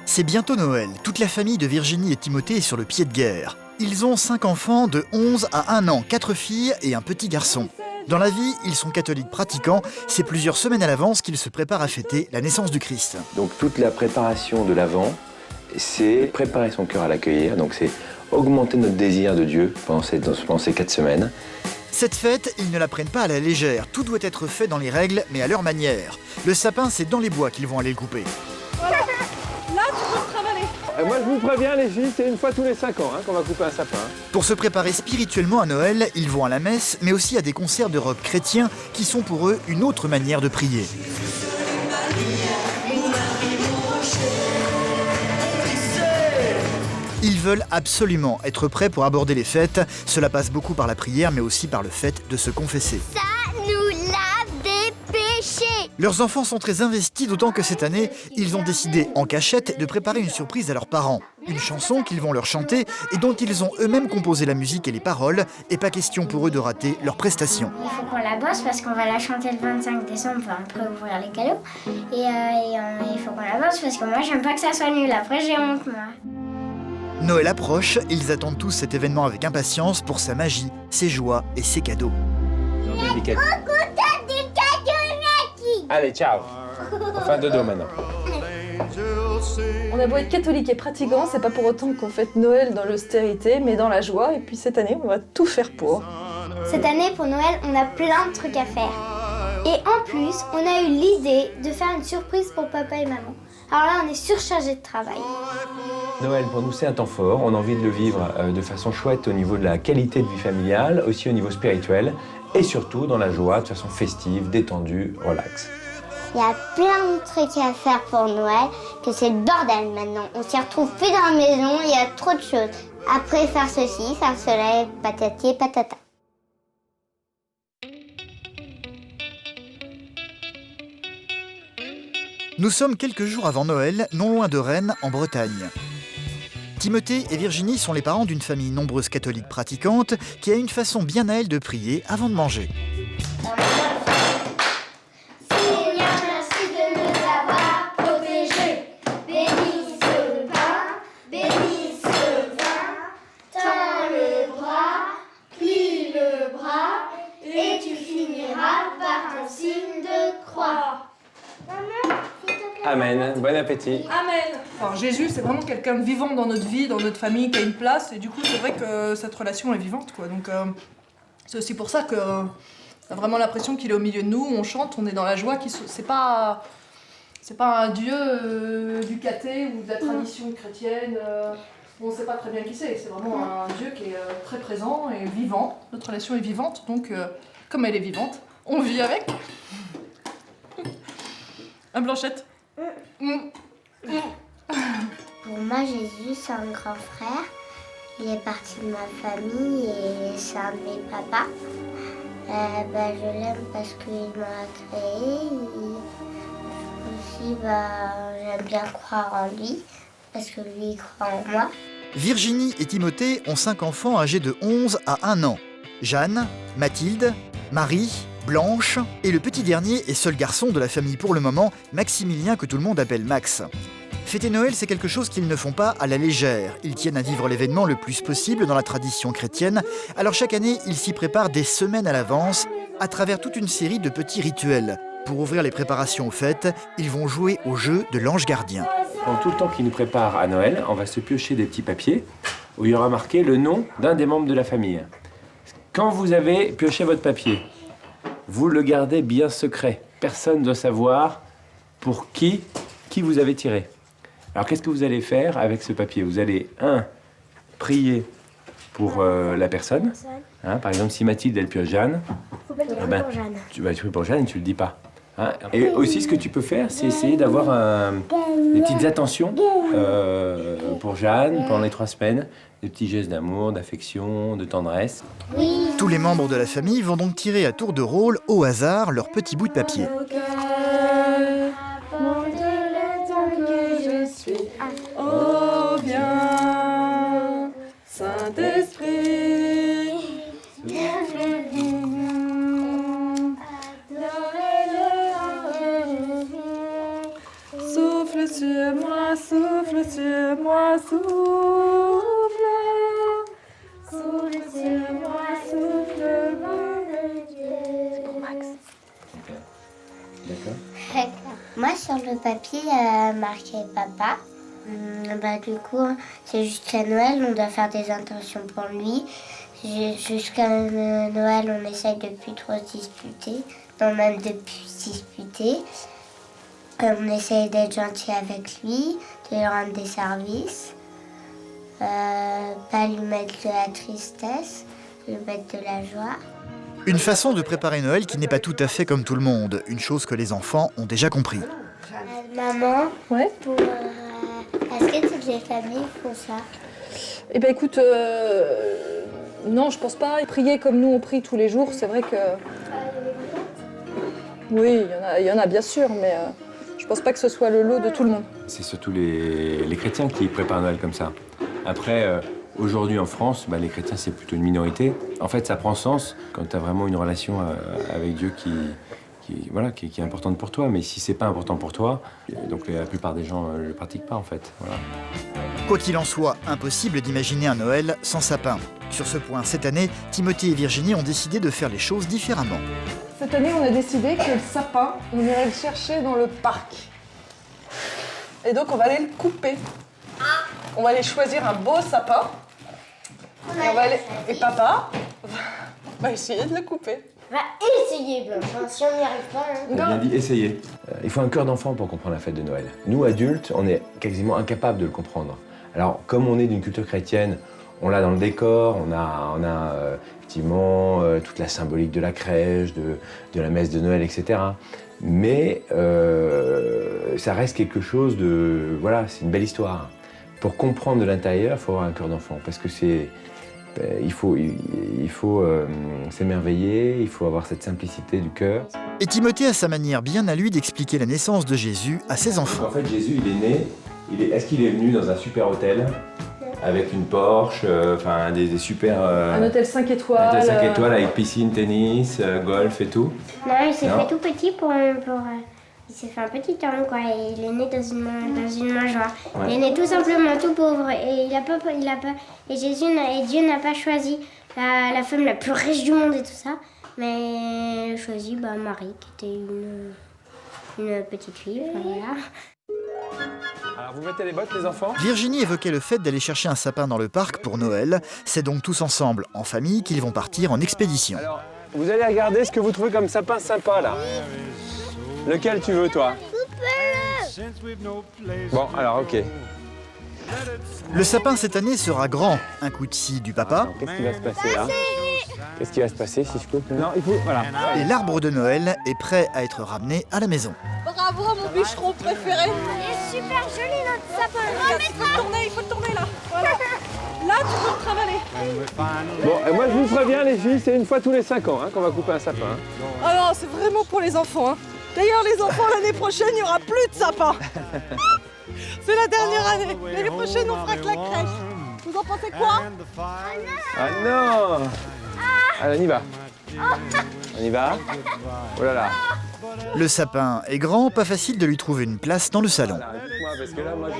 C'est bientôt Noël. Toute la famille de Virginie et Timothée est sur le pied de guerre. Ils ont 5 enfants de 11 à 1 an, 4 filles et un petit garçon. Dans la vie, ils sont catholiques pratiquants. C'est plusieurs semaines à l'avance qu'ils se préparent à fêter la naissance du Christ. Donc toute la préparation de l'Avent, c'est préparer son cœur à l'accueillir. Donc c'est augmenter notre désir de Dieu pendant ces 4 semaines. Cette fête, ils ne la prennent pas à la légère. Tout doit être fait dans les règles, mais à leur manière. Le sapin, c'est dans les bois qu'ils vont aller le couper. Là, tu peux te travailler. Moi, je vous préviens, les filles, c'est une fois tous les 5 ans qu'on va couper un sapin. Pour se préparer spirituellement à Noël, ils vont à la messe, mais aussi à des concerts de rock chrétien qui sont pour eux une autre manière de prier. Ils veulent absolument être prêts pour aborder les fêtes. Cela passe beaucoup par la prière, mais aussi par le fait de se confesser. Ça nous lave des péchés. Leurs enfants sont très investis, d'autant que cette année, ils ont décidé en cachette de préparer une surprise à leurs parents. Une chanson qu'ils vont leur chanter et dont ils ont eux-mêmes composé la musique et les paroles, et pas question pour eux de rater leur prestation. Il faut qu'on la bosse parce qu'on va la chanter le 25 décembre, après ouvrir les cadeaux. Il faut qu'on la bosse parce que moi j'aime pas que ça soit nul, après j'ai honte moi. Noël approche, ils attendent tous cet événement avec impatience pour sa magie, ses joies et ses cadeaux. Allez, ciao. Enfin, dodo maintenant. On a beau être catholique et pratiquant, c'est pas pour autant qu'on fête Noël dans l'austérité, mais dans la joie. Et puis cette année, on va tout faire pour. Cette année pour Noël, on a plein de trucs à faire. Et en plus, on a eu l'idée de faire une surprise pour papa et maman. Alors là, on est surchargé de travail. Noël, pour nous, c'est un temps fort. On a envie de le vivre de façon chouette au niveau de la qualité de vie familiale, aussi au niveau spirituel, et surtout dans la joie, de façon festive, détendue, relax. Il y a plein de trucs à faire pour Noël, que c'est le bordel maintenant. On s'y retrouve plus dans la maison, il y a trop de choses. Après, faire ceci, faire cela, patati, patata. Nous sommes quelques jours avant Noël, non loin de Rennes, en Bretagne. Timothée et Virginie sont les parents d'une famille nombreuse catholique pratiquante qui a une façon bien à elle de prier avant de manger. Seigneur, merci de nous avoir protégés. Bénis ce pain, bénis ce vin. Tends le bras, plie le bras, et tu finiras par ton signe de croix. Amen. Bon appétit. Amen. Alors Jésus, c'est vraiment quelqu'un de vivant dans notre vie, dans notre famille, qui a une place. Et du coup, c'est vrai que cette relation est vivante, quoi. Donc, c'est aussi pour ça que on a vraiment l'impression qu'il est au milieu de nous. On chante, on est dans la joie. C'est pas un Dieu du caté ou de la tradition chrétienne. On ne sait pas très bien qui c'est. C'est vraiment un Dieu qui est très présent et vivant. Notre relation est vivante. Donc, comme elle est vivante, on vit avec. Un Blanchette. Pour moi, Jésus, c'est un grand frère. Il est parti de ma famille et c'est un de mes papas. Je l'aime parce qu'il m'a créé. Aussi, j'aime bien croire en lui parce que lui, il croit en moi. Virginie et Timothée ont 5 enfants âgés de 11 à 1 an. Jeanne, Mathilde, Marie, Blanche et le petit dernier et seul garçon de la famille pour le moment, Maximilien que tout le monde appelle Max. Fêter Noël, c'est quelque chose qu'ils ne font pas à la légère. Ils tiennent à vivre l'événement le plus possible dans la tradition chrétienne. Alors chaque année, ils s'y préparent des semaines à l'avance à travers toute une série de petits rituels. Pour ouvrir les préparations aux fêtes, ils vont jouer au jeu de l'ange gardien. Pendant tout le temps qu'ils nous préparent à Noël, on va se piocher des petits papiers où il y aura marqué le nom d'un des membres de la famille. Quand vous avez pioché votre papier, vous le gardez bien secret. Personne ne doit savoir pour qui vous avez tiré. Alors qu'est-ce que vous allez faire avec ce papier? Vous allez, prier pour la personne. Par exemple, si Mathilde, elle pioche Jeanne, Faut pas dire pour Jeanne. tu pries pour Jeanne et tu le dis pas. Et aussi, ce que tu peux faire, c'est essayer d'avoir des petites attentions pour Jeanne pendant les 3 semaines. Des petits gestes d'amour, d'affection, de tendresse. Oui. Tous les membres de la famille vont donc tirer à tour de rôle, au hasard, leur petit bout de papier. Oh bien, Saint-Esprit, souffle sur moi, souffle souffle sur moi, souffle. Souffle sur moi, souffle, vent de Dieu. Max. D'accord. Moi, sur le papier, il y a marqué papa. Du coup, c'est jusqu'à Noël, on doit faire des intentions pour lui. Jusqu'à Noël, on essaye de plus trop se disputer. Non, même de plus se disputer. On essaye d'être gentil avec lui, de lui rendre des services. Pas lui mettre de la tristesse, lui mettre de la joie. Une façon de préparer Noël qui n'est pas tout à fait comme tout le monde, une chose que les enfants ont déjà compris. Maman, Ouais. est-ce que toutes les familles font ça? Eh ben écoute, non, je pense pas. Prier comme nous on prie tous les jours, c'est vrai que. Oui, il y en a bien sûr, mais je pense pas que ce soit le lot de tout le monde. C'est surtout les chrétiens qui préparent Noël comme ça. Après, aujourd'hui en France, les chrétiens c'est plutôt une minorité. En fait, ça prend sens quand tu as vraiment une relation avec Dieu qui est importante pour toi. Mais si c'est pas important pour toi, donc la plupart des gens ne le pratiquent pas en fait. Voilà. Quoi qu'il en soit, impossible d'imaginer un Noël sans sapin. Sur ce point, cette année, Timothée et Virginie ont décidé de faire les choses différemment. Cette année, on a décidé que le sapin, on irait le chercher dans le parc. Et donc, on va aller le couper. On va aller choisir un beau sapin. Et papa va essayer de le couper. Va essayer, Blanche, si on n'y arrive pas. On a bien dit essayer. Il faut un cœur d'enfant pour comprendre la fête de Noël. Nous, adultes, on est quasiment incapables de le comprendre. Alors, comme on est d'une culture chrétienne, on l'a dans le décor, on a effectivement toute la symbolique de la crèche, de la messe de Noël, etc. Mais ça reste quelque chose de... Voilà, c'est une belle histoire. Pour comprendre de l'intérieur, il faut avoir un cœur d'enfant, parce que il faut s'émerveiller, il faut avoir cette simplicité du cœur. Et Timothée a sa manière bien à lui d'expliquer la naissance de Jésus à ses enfants. En fait, Jésus, il est né, est-ce qu'il est venu dans un super hôtel avec une Porsche, des super... Un hôtel 5 étoiles. Un hôtel 5 étoiles avec piscine, tennis, golf et tout. Non, il s'est fait tout petit il s'est fait un petit homme, quoi, et il est né dans une mangeoire. Ouais. Il est né tout simplement tout pauvre, et et Dieu n'a pas choisi la femme la plus riche du monde et tout ça, mais il a choisi Marie, qui était une petite fille, voilà. Alors, vous mettez les bottes, les enfants ? Virginie évoquait le fait d'aller chercher un sapin dans le parc pour Noël. C'est donc tous ensemble, en famille, qu'ils vont partir en expédition. Alors, vous allez regarder ce que vous trouvez comme sapin sympa, là. Lequel tu veux, toi ? Bon, alors, ok. Le sapin cette année sera grand. Un coup de scie du papa. Qu'est-ce qui va se passer, là ? Qu'est-ce qui va se passer, si je coupe ? Non, il faut... Voilà. Et l'arbre de Noël est prêt à être ramené à la maison. Bravo, mon bûcheron préféré. Il est super joli notre sapin. Il faut le tourner là. Voilà. Là, tu peux le travailler. Bon, et moi, je vous préviens, les filles, c'est une fois tous les 5 ans qu'on va couper un sapin. Ah non, c'est vraiment pour les enfants. Hein. D'ailleurs, les enfants, l'année prochaine, il n'y aura plus de sapin. C'est la dernière année. L'année prochaine, on fera que la crèche. Vous en pensez quoi? Ah non! Allez, on y va. On y va. Oh là là. Le sapin est grand, pas facile de lui trouver une place dans le salon. Alors, dites-moi, parce que là, moi, je...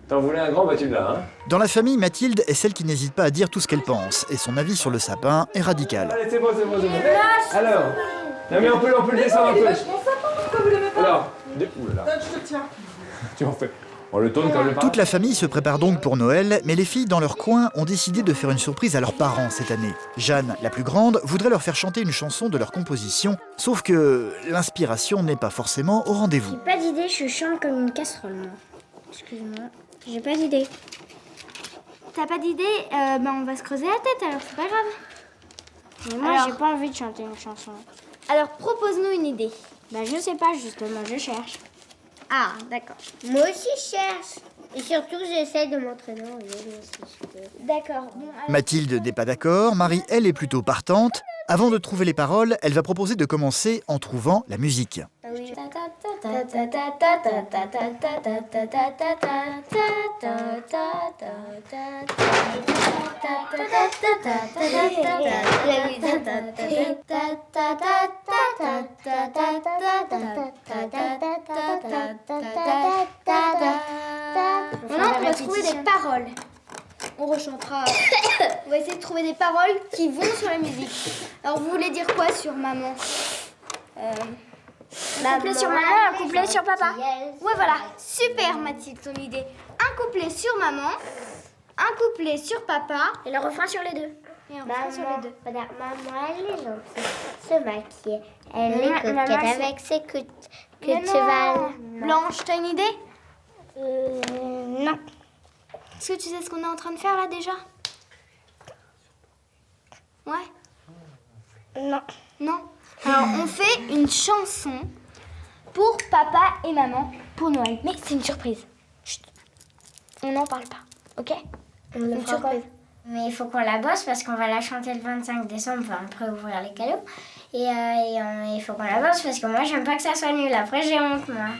T'en voulais un grand, bah tu l'as, hein? Dans la famille, Mathilde est celle qui n'hésite pas à dire tout ce qu'elle pense, et son avis sur le sapin est radical. Allez, c'est bon. Alors, non mais on peut le descendre un peu. Mon sapin, pourquoi vous l'aimez pas? Alors, ouh là là. Je te tiens. Tu m'en fais. On le tourne comme le Toute la famille se prépare donc pour Noël, mais les filles dans leur coin ont décidé de faire une surprise à leurs parents cette année. Jeanne, la plus grande, voudrait leur faire chanter une chanson de leur composition, sauf que l'inspiration n'est pas forcément au rendez-vous. J'ai pas d'idée, je chante comme une casserole, moi. Excuse-moi, j'ai pas d'idée. T'as pas d'idée? On va se creuser la tête, alors c'est pas grave. Mais moi, j'ai pas envie de chanter une chanson. Alors, propose-nous une idée. Je sais pas, justement, je cherche. Ah, d'accord. Moi aussi, je cherche. Et surtout, j'essaie de m'entraîner en violon. D'accord. Bon, Mathilde n'est pas d'accord, Marie, elle, est plutôt partante. Avant de trouver les paroles, elle va proposer de commencer en trouvant la musique. oui. Maintenant, on va trouver des paroles. On rechantera. On va essayer de trouver des paroles qui vont sur la musique. Alors, vous voulez dire quoi sur maman? Un couplet sur maman, un couplet sur papa. Ouais, voilà. Super, Mathilde, ton idée. Un couplet sur maman, un couplet sur papa. Et le refrain sur les deux. Et un refrain sur les deux. Regarde, maman, elle est gentille, se maquille. Elle est coquette avec ses coups que tu vas... Blanche, t'as une idée? Non. Est-ce que tu sais ce qu'on est en train de faire là déjà? Ouais? Non. Non? Alors on fait une chanson pour papa et maman pour Noël. Mais c'est une surprise. Chut. On n'en parle pas, ok? On le Une fera pas. surprise. Mais il faut qu'on la bosse parce qu'on va la chanter le 25 décembre, enfin, après ouvrir les cadeaux. Et il faut qu'on la bosse parce que moi, j'aime pas que ça soit nul. Après, j'ai honte, moi.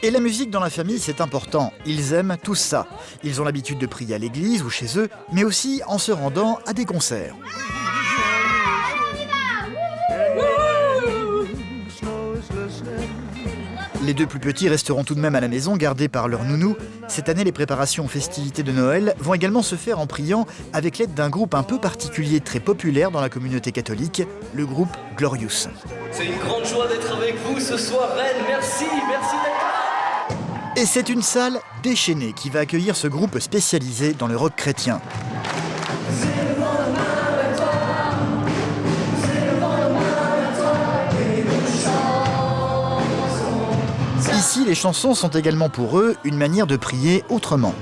Et la musique dans la famille, c'est important. Ils aiment tous ça. Ils ont l'habitude de prier à l'église ou chez eux, mais aussi en se rendant à des concerts. Les deux plus petits resteront tout de même à la maison, gardés par leur nounou. Cette année, les préparations aux festivités de Noël vont également se faire en priant avec l'aide d'un groupe un peu particulier, très populaire dans la communauté catholique, le groupe Glorious. C'est une grande joie d'être avec vous ce soir, Reine. Merci d'être là. Et c'est une salle déchaînée qui va accueillir ce groupe spécialisé dans le rock chrétien. Ici, les chansons sont également pour eux une manière de prier autrement.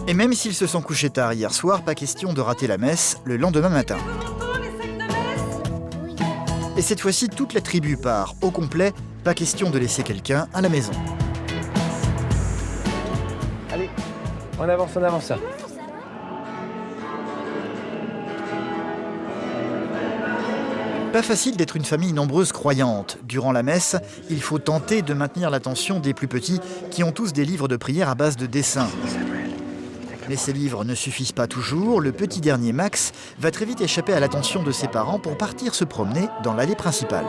Et même s'ils se sont couchés tard hier soir, pas question de rater la messe le lendemain matin. Et cette fois-ci, toute la tribu part au complet, pas question de laisser quelqu'un à la maison. Allez, on avance, on avance. Pas facile d'être une famille nombreuse croyante. Durant la messe, il faut tenter de maintenir l'attention des plus petits qui ont tous des livres de prière à base de dessins. Mais ces livres ne suffisent pas toujours. Le petit dernier, Max, va très vite échapper à l'attention de ses parents pour partir se promener dans l'allée principale.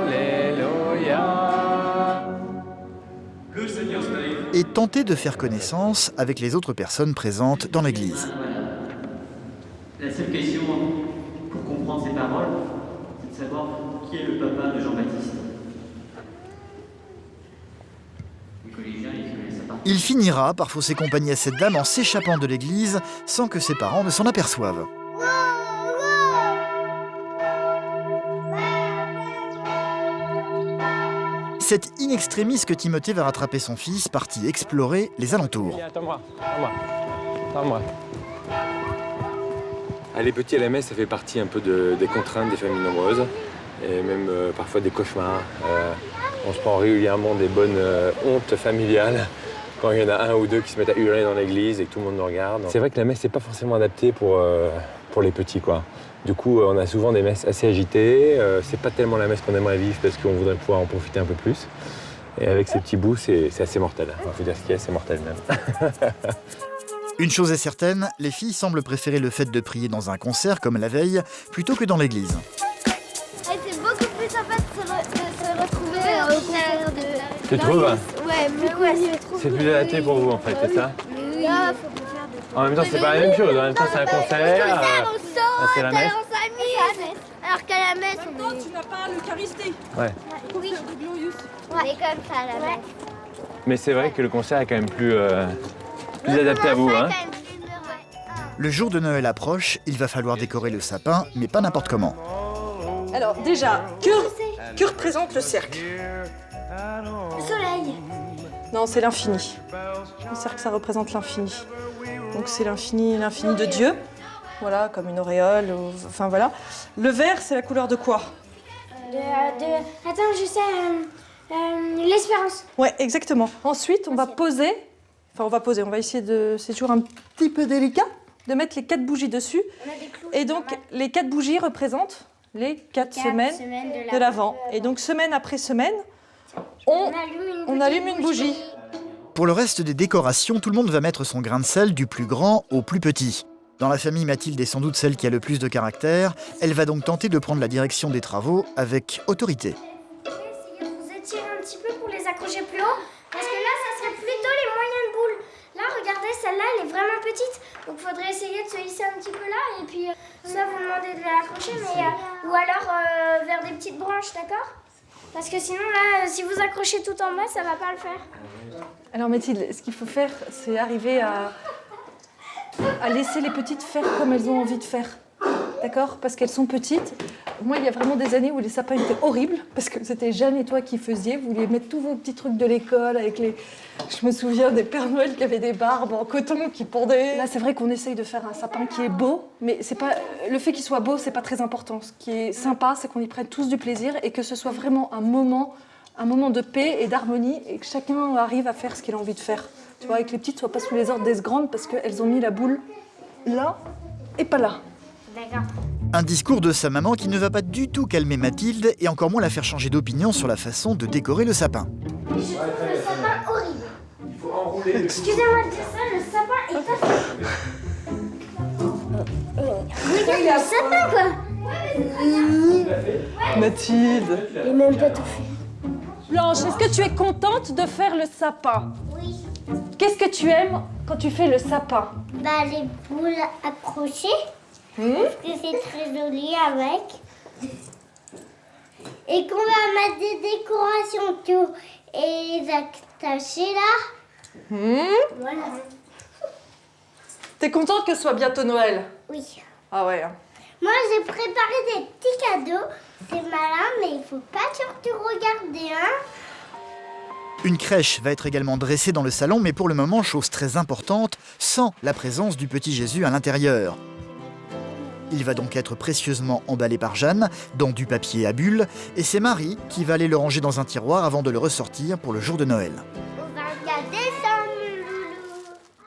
Alléluia. Et tenter de faire connaissance avec les autres personnes présentes dans l'église. La seule question pour comprendre ces paroles, c'est de savoir qui est le papa de Jean-Baptiste. Les collégiens, ils connaissent ça. Il finira par fausser compagnie à cette dame en s'échappant de l'église sans que ses parents ne s'en aperçoivent. C'est in extremis que Timothée va rattraper son fils, parti explorer les alentours. Attends-moi, attends-moi. Les petits à la messe, ça fait partie un peu des contraintes des familles nombreuses, et même parfois des cauchemars. On se prend régulièrement des bonnes hontes familiales quand il y en a un ou deux qui se mettent à hurler dans l'église et que tout le monde nous regarde. C'est vrai que la messe n'est pas forcément adaptée pour les petits, quoi. Du coup, on a souvent des messes assez agitées. C'est pas tellement la messe qu'on aimerait vivre parce qu'on voudrait pouvoir en profiter un peu plus. Et avec ces petits bouts, c'est assez mortel. Il faut dire ce qu'il y a, c'est mortel même. Une chose est certaine, les filles semblent préférer le fait de prier dans un concert comme la veille plutôt que dans l'église. C'est beaucoup plus sympa de se retrouver au concert de Tu trouves? Ouais, mais ouais, c'est trop. C'est plus adapté pour vous en fait, c'est ça? Là, faut pas faire de. En même temps, c'est pas la même chose. En même temps, c'est un concert. C'est la messe. On s'amuse. Alors qu'à la messe, on est. Tu n'as pas l'Eucharistie. Ouais. Oui. Ouais. Mais comme ça, à la messe. Mais c'est vrai que le concert est quand même plus adapté à vous, hein. Le jour de Noël approche, il va falloir décorer le sapin, mais pas n'importe comment. Alors déjà, que représente le cercle? Le soleil. Non, c'est l'infini. Le cercle, ça représente l'infini. Donc c'est l'infini de Dieu. Voilà, comme une auréole, enfin voilà. Le vert, c'est la couleur de quoi? Attends, je sais. L'espérance. Ouais, exactement. Ensuite, on va essayer de... C'est toujours un petit peu délicat de mettre les 4 bougies dessus. On a des clous. Et donc, les 4 bougies représentent les 4 semaines de l'Avent. Et donc, semaine après semaine, on allume une bougie. Pour le reste des décorations, tout le monde va mettre son grain de sel du plus grand au plus petit. Dans la famille, Mathilde est sans doute celle qui a le plus de caractère. Elle va donc tenter de prendre la direction des travaux avec autorité. Essayez de vous étirer un petit peu pour les accrocher plus haut, parce que là, ça serait plutôt les moyennes boules. Là, regardez, celle-là, elle est vraiment petite, donc il faudrait essayer de se hisser un petit peu là, et puis ça, vous demandez de l'accrocher, ou alors vers des petites branches, d'accord? Parce que sinon, là, si vous accrochez tout en bas, ça va pas le faire. Alors Mathilde, ce qu'il faut faire, c'est arriver à laisser les petites faire comme elles ont envie de faire. D'accord? Parce qu'elles sont petites. Moi, il y a vraiment des années où les sapins étaient horribles, parce que c'était Jeanne et toi qui faisiez. Vous vouliez mettre tous vos petits trucs de l'école avec les... Je me souviens des Pères Noël qui avaient des barbes en coton qui pendaient. Là, c'est vrai qu'on essaye de faire un sapin qui est beau, mais c'est pas... le fait qu'il soit beau, c'est pas très important. Ce qui est sympa, c'est qu'on y prenne tous du plaisir et que ce soit vraiment un moment de paix et d'harmonie et que chacun arrive à faire ce qu'il a envie de faire. Tu vois, et que les petites soient pas sous les ordres des grandes parce qu'elles ont mis la boule là et pas là. D'accord. Un discours de sa maman qui ne va pas du tout calmer Mathilde et encore moins la faire changer d'opinion sur la façon de décorer le sapin. Je trouve le sapin horrible. Il faut enrouler le... Excusez-moi de dire ça, le sapin est pas fait. Regarde le sapin, quoi. Mathilde. Il est même pas tout fait. Blanche, est-ce que tu es contente de faire le sapin? Oui. Qu'est-ce que tu aimes quand tu fais le sapin? Bah, les boules accrochées. Parce que c'est très joli avec. Et qu'on va mettre des décorations autour et les attacher là. Voilà. T'es contente que ce soit bientôt Noël? Oui. Ah ouais. Moi, j'ai préparé des petits cadeaux. C'est malin, mais il faut pas surtout regarder, hein. Une crèche va être également dressée dans le salon, mais pour le moment, chose très importante, sans la présence du petit Jésus à l'intérieur. Il va donc être précieusement emballé par Jeanne, dans du papier à bulles, et c'est Marie qui va aller le ranger dans un tiroir avant de le ressortir pour le jour de Noël. On va regarder ça, mon loulou.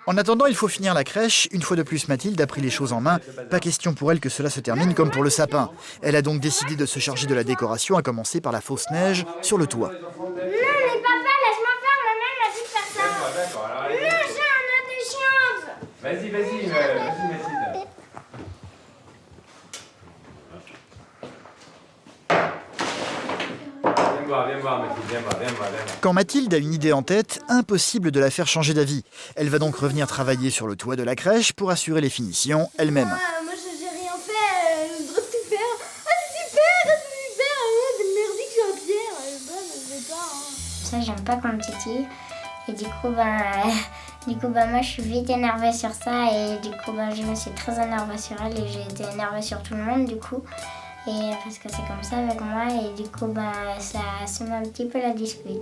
En attendant, il faut finir la crèche. Une fois de plus, Mathilde a pris les choses en main. Pas question pour elle que cela se termine comme pour le sapin. Elle a donc décidé de se charger de la décoration, à commencer par la fausse neige sur le toit. Non, mais papa, laisse-moi faire, maman m'a dit de faire ça. D'accord, alors allez. Non, j'ai un autre de chance. Vas-y, Mathilde. Viens voir, Mathilde, viens voir. Quand Mathilde a une idée en tête, impossible de la faire changer d'avis. Elle va donc revenir travailler sur le toit de la crèche pour assurer les finitions elle-même. Moi, j'ai rien fait, je voudrais tout faire. Ah, c'est super, merdique Jean-Pierre. Je sais pas. Ça, j'aime pas qu'on me titille. Et du coup, moi, je suis vite énervée sur ça. Et du coup, je me suis très énervée sur elle et j'ai été énervée sur tout le monde, du coup. Et parce que c'est comme ça avec moi et du coup ça sème un petit peu la dispute.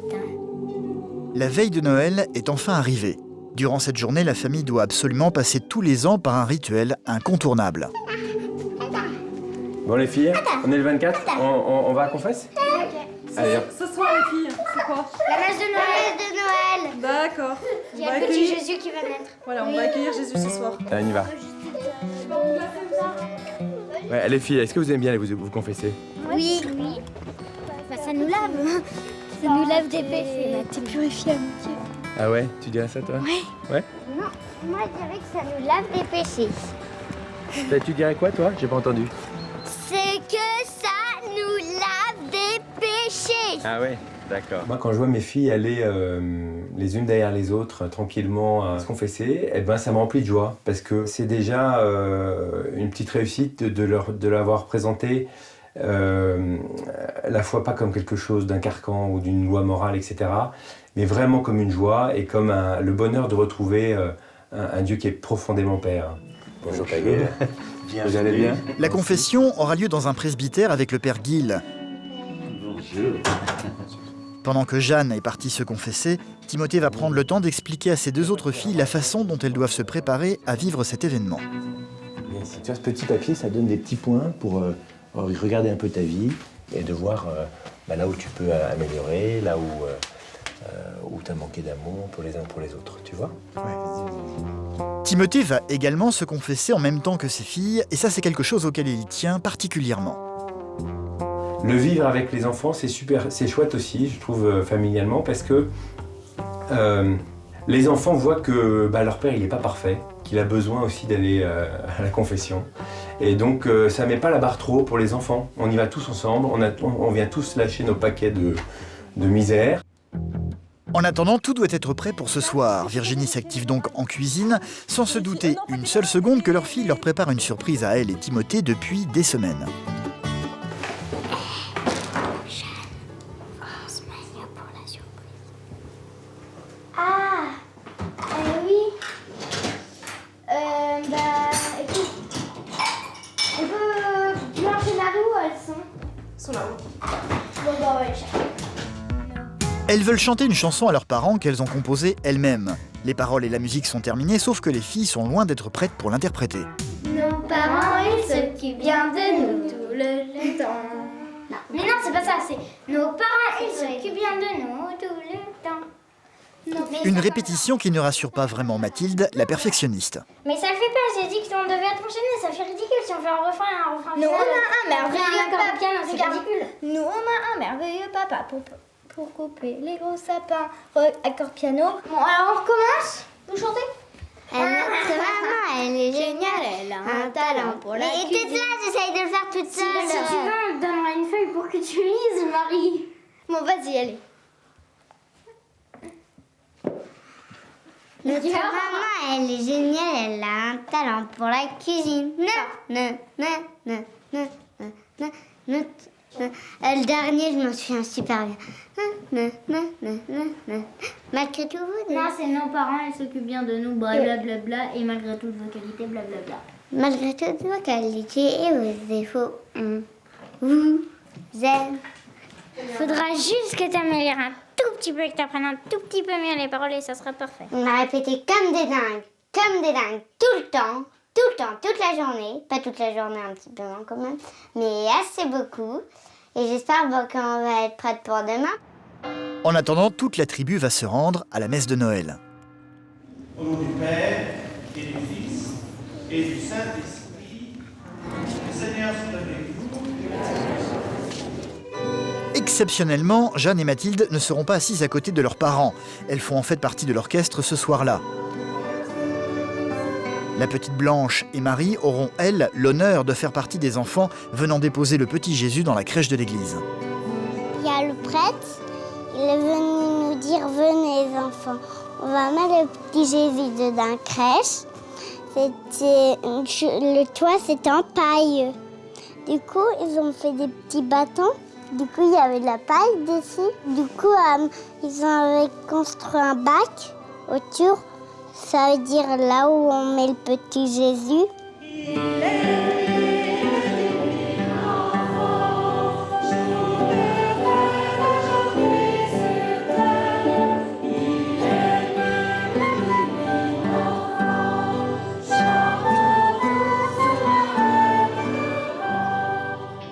La veille de Noël est enfin arrivée. Durant cette journée, la famille doit absolument passer tous les ans par un rituel incontournable. Bon les filles, on est le 24, on va à confesse? Allez, hop. Ce soir, les filles, c'est quoi? La messe de Noël. D'accord. Il y a le petit Jésus qui va naître. Voilà, on va accueillir Jésus ce soir. Allez, on y va. Ouais, les filles, est-ce que vous aimez bien aller vous confesser? Oui. Ça nous lave. Ça nous lave des péchés. T'es purifié, mon Dieu. Ah ouais? Tu dirais ça, toi? Ouais? Non, moi je dirais que ça nous lave des péchés. Tu dirais quoi, toi? J'ai pas entendu. C'est que ça nous lave des péchés. Ah ouais? D'accord. Moi, quand je vois mes filles aller les unes derrière les autres, tranquillement, se confesser, eh ben, ça me remplit de joie. Parce que c'est déjà une petite réussite de l'avoir présenté la foi pas comme quelque chose d'un carcan ou d'une loi morale, etc., mais vraiment comme une joie et comme le bonheur de retrouver un Dieu qui est profondément Père. Bonjour, Pagel. Vous allez bien ? La confession aura lieu dans un presbytère avec le père Guil. Bonjour. Pendant que Jeanne est partie se confesser, Timothée va prendre le temps d'expliquer à ses 2 autres filles la façon dont elles doivent se préparer à vivre cet événement. Si tu as ce petit papier, ça donne des petits points pour regarder un peu ta vie et de voir là où tu peux améliorer, là où tu as manqué d'amour pour les uns pour les autres, tu vois ? Timothée va également se confesser en même temps que ses filles, et ça c'est quelque chose auquel il tient particulièrement. Le vivre avec les enfants, c'est super, c'est chouette aussi, je trouve, familialement, parce que les enfants voient que leur père il n'est pas parfait, qu'il a besoin aussi d'aller à la confession. Et donc ça met pas la barre trop haut pour les enfants. On y va tous ensemble, on vient tous lâcher nos paquets de misère. En attendant, tout doit être prêt pour ce soir. Virginie s'active donc en cuisine, sans se douter une seule seconde que leur fille leur prépare une surprise à elle et Timothée depuis des semaines. Ah, oui. Écoute, on peut Blanche et Marie où elles sont ? Ils sont là-haut. Bon, bah ouais, Elles veulent chanter une chanson à leurs parents qu'elles ont composée elles-mêmes. Les paroles et la musique sont terminées, sauf que les filles sont loin d'être prêtes pour l'interpréter. Nos parents, ils s'occupent bien de nous tout le temps. Non, mais non, c'est pas ça, c'est nos parents, ils s'occupent bien de nous tout le temps. Non, mais Une répétition qui ne rassure pas vraiment Mathilde, la perfectionniste. Mais ça le fait pas, j'ai dit qu'on devait être enchaîné, ça fait ridicule si on fait un refrain et un refrain. Nous, on a un merveilleux accord de papa. piano, c'est ridicule. Nous, on a un merveilleux papa pour couper les gros sapins. Accord piano. Bon, alors on recommence. Vous chantez Notre maman, elle est géniale, elle a un talent pour la Mais cuisine. t'es là, j'essaye de le faire toute seule. Si tu veux, on te donnera une feuille pour que tu lises, Marie. Bon, vas-y, allez. Notre maman, elle est géniale, elle a un talent pour la cuisine. Le dernier, je m'en souviens super bien. Malgré tout, vous Non, c'est nos parents, ils s'occupent bien de nous, blablabla, et malgré toute vos qualités, blablabla. malgré toutes vos qualités et vos défauts, on vous aime. Faudra juste que t'améliores un tout petit peu, que t'apprennes un tout petit peu mieux les paroles et ça sera parfait. On a répété comme des dingues, tout le temps, toute la journée. Pas toute la journée, un petit peu moins quand même, mais assez beaucoup. Et j'espère qu'on va être prête pour demain. En attendant, toute la tribu va se rendre à la messe de Noël. Au nom du Père, et du Fils, et du Saint-Esprit, le Seigneur soit avec vous. Exceptionnellement, Jeanne et Mathilde ne seront pas assises à côté de leurs parents. Elles font en fait partie de l'orchestre ce soir-là. La petite Blanche et Marie auront, elles, l'honneur de faire partie des enfants venant déposer le petit Jésus dans la crèche de l'église. Il y a le prêtre, il est venu nous dire « Venez les enfants, on va mettre le petit Jésus dedans la crèche ». Le toit, c'était en paille. Du coup, ils ont fait des petits bâtons. Du coup, il y avait de la paille dessus. Du coup, ils ont construit un bac autour. Ça veut dire là où on met le petit Jésus.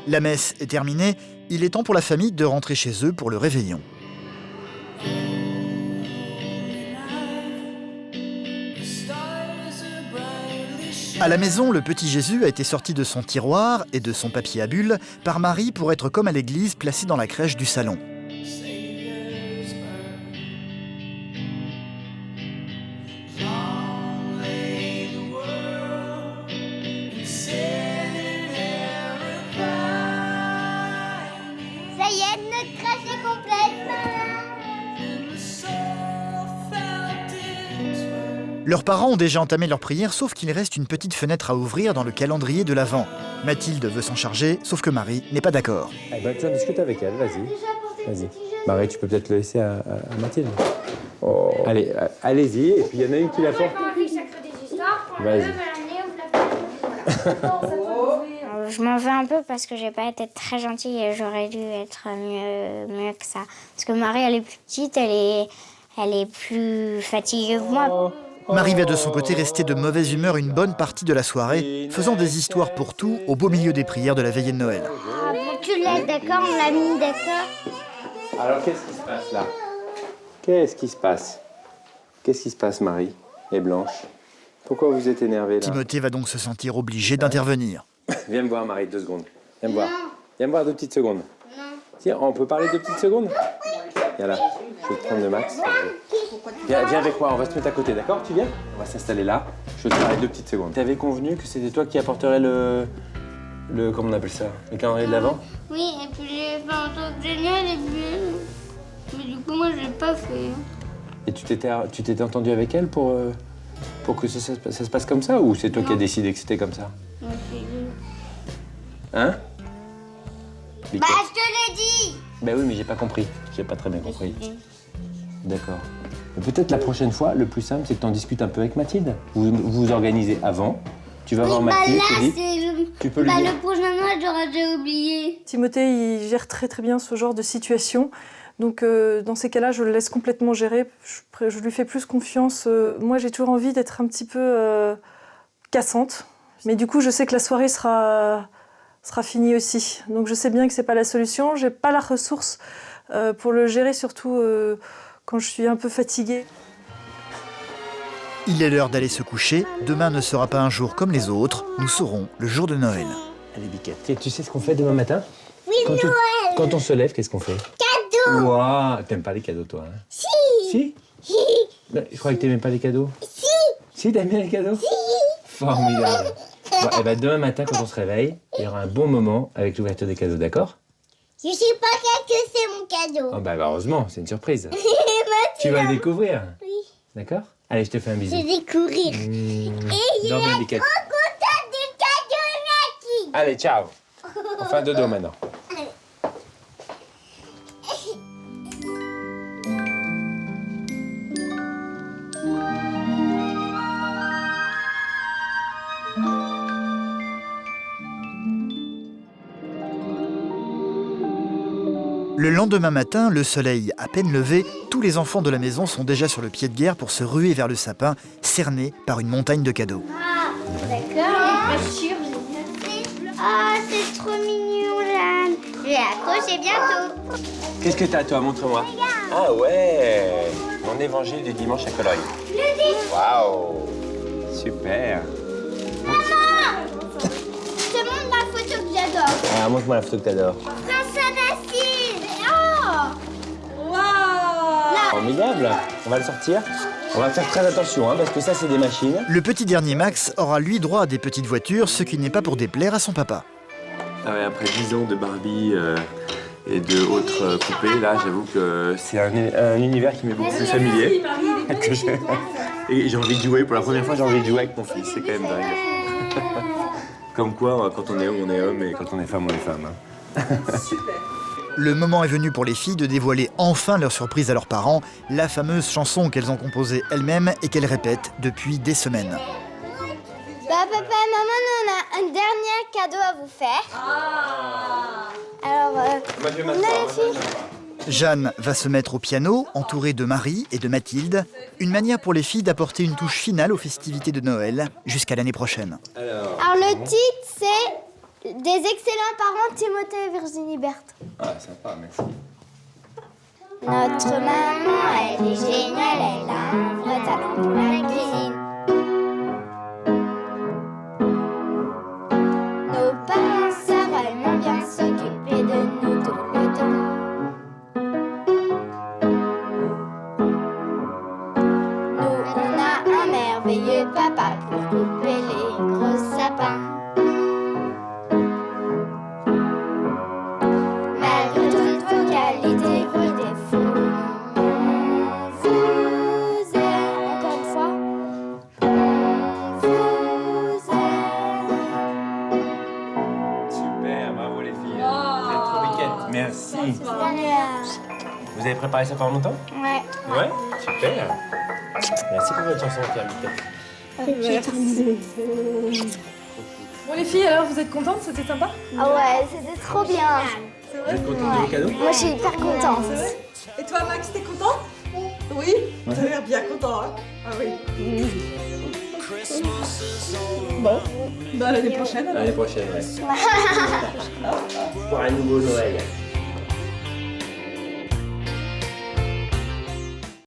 La messe est terminée, il est temps pour la famille de rentrer chez eux pour le réveillon. À la maison, le petit Jésus a été sorti de son tiroir et de son papier à bulles par Marie pour être comme à l'église placé dans la crèche du salon. Ça y est, notre crèche est complète. Leurs parents ont déjà entamé leur prière, sauf qu'il reste une petite fenêtre à ouvrir dans le calendrier de l'Avent. Mathilde veut s'en charger, sauf que Marie n'est pas d'accord. Eh ben, tu en discutes avec elle, vas-y. Vas-y. Marie, tu peux peut-être le laisser à Mathilde. Oh. Allez, allez-y, et puis il y en a une qui la porte. Vas-y. Je m'en veux un peu parce que j'ai pas été très gentille et j'aurais dû être mieux que ça. Parce que Marie, elle est plus petite, elle est plus fatiguée que moi. Marie va de son côté rester de mauvaise humeur une bonne partie de la soirée, faisant des histoires pour tout au beau milieu des prières de la veillée de Noël. Ah, bon, tu l'as d'accord, on l'a mis d'accord. Alors, qu'est-ce qui se passe là? Qu'est-ce qui se passe? Qu'est-ce qui se passe, Marie et Blanche? Pourquoi vous êtes énervés là? Timothée va donc se sentir obligé d'intervenir. Viens me voir, Marie, 2 secondes. Viens me voir. Viens me voir 2 petites secondes. Non. Si, on peut parler 2 petites secondes? Viens là. Je vais te prendre le max. Viens avec moi, on va se mettre à côté, d'accord? Tu viens? On va s'installer là. Je vais te parler 2 petites secondes. Tu avais convenu que c'était toi qui apporterais le comment on appelle ça? Le calendrier de l'Avent? Oui, et puis j'ai fait un truc génial et puis... Mais du coup, moi, je l'ai pas fait. Et tu t'étais entendu avec elle pour que ça se passe comme ça? Ou c'est toi qui as décidé que c'était comme ça? Hein? Bah, je te l'ai dit! Bah oui, mais j'ai pas compris. J'ai pas très bien compris. D'accord. Peut-être la prochaine fois, le plus simple, c'est que tu en discutes un peu avec Mathilde. Vous vous organisez avant. Tu vas voir Mathilde, là, tu dis... Tu peux lui dire... le prochain Noël, j'aurais déjà oublié. Timothée, il gère très très bien ce genre de situation. Donc dans ces cas-là, je le laisse complètement gérer. Je lui fais plus confiance. Moi, j'ai toujours envie d'être un petit peu cassante. Mais du coup, je sais que la soirée sera finie aussi. Donc je sais bien que c'est pas la solution. J'ai pas la ressource pour le gérer, surtout quand je suis un peu fatiguée. Il est l'heure d'aller se coucher. Demain ne sera pas un jour comme les autres. Nous saurons le jour de Noël. Allez, Biquette. Tu sais ce qu'on fait demain matin? Oui, Noël! Quand on se lève, qu'est-ce qu'on fait? Cadeau! Waouh! T'aimes pas les cadeaux, toi, hein? Si! Si? Je croyais que t'aimais pas les cadeaux. Si! Si, t'aimes bien les cadeaux? Si! Formidable. Bon, et ben demain matin, quand on se réveille, il y aura un bon moment avec l'ouverture des cadeaux, d'accord? Je sais pas que c'est mon cadeau. Oh, bah heureusement, c'est une surprise. Tu Tu vas le découvrir. Oui. D'accord? Allez, je te fais un bisou. Je vais courir. Et je Dors bien, vais Biquette. trop contente du cadeau, Naki. Allez, ciao. On fait un dodo maintenant. Le lendemain matin, le soleil à peine levé, tous les enfants de la maison sont déjà sur le pied de guerre pour se ruer vers le sapin, cernés par une montagne de cadeaux. Ah, d'accord. Ah, c'est trop mignon, Jeanne. Je vais accrocher bientôt. Qu'est-ce que t'as, toi? Montre-moi. Ah ouais! Mon évangile du dimanche à Cologne. Waouh! Super! Je te montre ma photo que j'adore. Ah, montre-moi la photo que t'adores. Princesse Assise. Oh! Waouh! Formidable! On va le sortir. On va faire très attention, hein, parce que ça, c'est des machines. Le petit dernier Max aura lui droit à des petites voitures, ce qui n'est pas pour déplaire à son papa. Ah ouais, après 10 ans de Barbie et de autres poupées, là, j'avoue que c'est un univers qui m'est beaucoup plus familier. Et j'ai envie de jouer, pour la première fois, j'ai envie de jouer avec mon fils, c'est quand même dingue. Comme quoi, quand on est homme, et quand on est femme, on est femme. Hein. Super. Le moment est venu pour les filles de dévoiler enfin leur surprise à leurs parents, la fameuse chanson qu'elles ont composée elles-mêmes et qu'elles répètent depuis des semaines. Bah, papa et maman, nous, on a un dernier cadeau à vous faire. Alors, on a les filles. Jeanne va se mettre au piano, entourée de Marie et de Mathilde. Une manière pour les filles d'apporter une touche finale aux festivités de Noël jusqu'à l'année prochaine. Alors, le titre, c'est Des excellents parents, Timothée et Virginie Berthe. Ah, sympa, merci. Notre maman, elle est géniale, elle a un vrai talent pour la cuisine. Nos parents savent vraiment bien s'occuper de nous tout le temps. Nous, on a un merveilleux papa pour couper les gros sapins. Malgré toutes vos qualités, vos défauts, on vous aime. Encore une fois, Vous avez préparé ça pendant longtemps? Ouais. Ouais, super. Merci pour votre chanson, Pierre Miquel. Bon les filles, alors vous êtes contentes? C'était sympa? Ah ouais, c'était trop bien. C'est Vous vrai? êtes contente de vos cadeaux? Moi, je suis hyper contente. C'est vrai? Et toi Max, t'es content? Oui? T'as l'air bien content, hein? Ah oui. Bon, bah l'année prochaine alors. L'année prochaine, ouais. Pour un nouveau Noël.